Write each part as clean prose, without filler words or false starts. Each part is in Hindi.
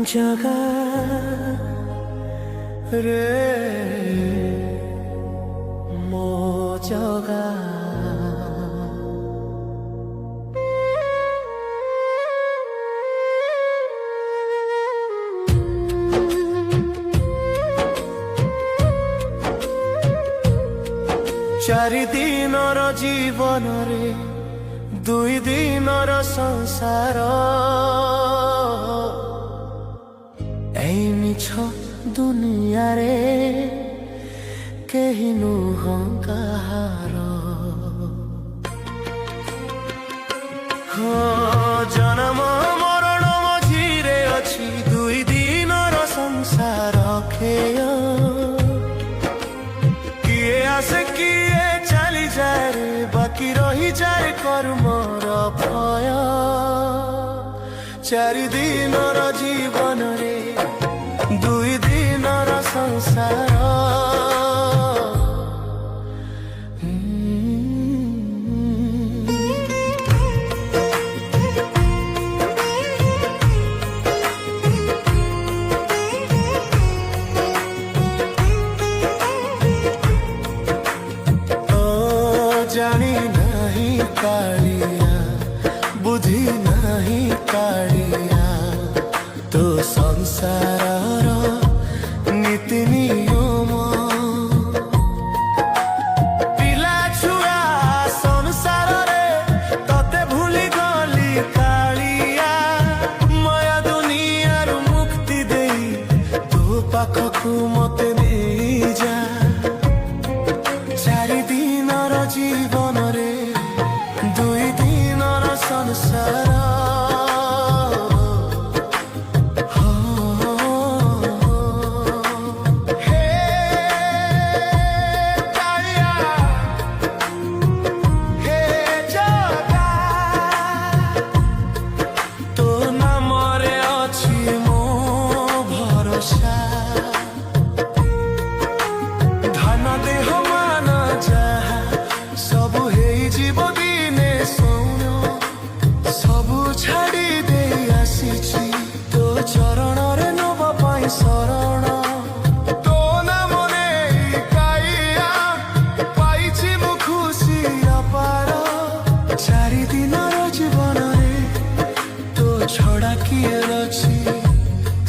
जगा रे मो जगा चारि दिनर जीवन रे दुई दिनर संसार मिछ दुनिया रे केही नुह कहार जन्म मरण मझिरे अछि दुई दिनर संसार खेय किए आसे किए चली जाए रे बाकी रही जाए कर्मर भय चारि दिनर जीवन रे दुई दिनर संसार जानी नहीं कालिया बुद्धि नहीं कालिया तो संसार नीति नियम पिला छुआ संसार रे तते भूली गली कालिया माया दुनिया रु मुक्ति देई तो पाखकु मते नहीं जा चारि दिनर जीवन रे दुई दिनर संसार चरण रे नव पाई शरण तो नाम ने काइया पाइछि मु खुशी अपार चारि दिनर जीवन रे तो छड़ा किए रछि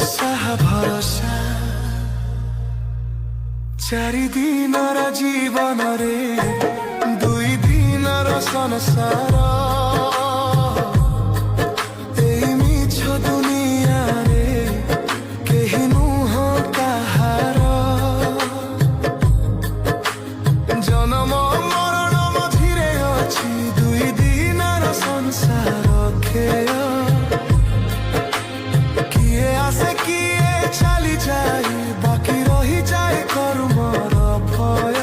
साहा भरोसा चारि दिनर जीवन रे दुई दिनर संसार किए आसे किए चली जाए बाकी रही जाए कर्मर भय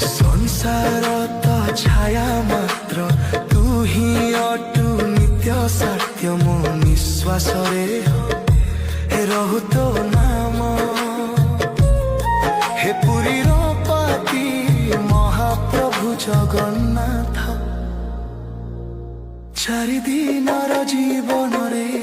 संसार तो छाया मात्र तू ही अटू नित्य सत्य मो निश्वास रे रहु तो नाम हे पुरी पति महाप्रभु जगन्नाथ चारि दिनर जीवन रे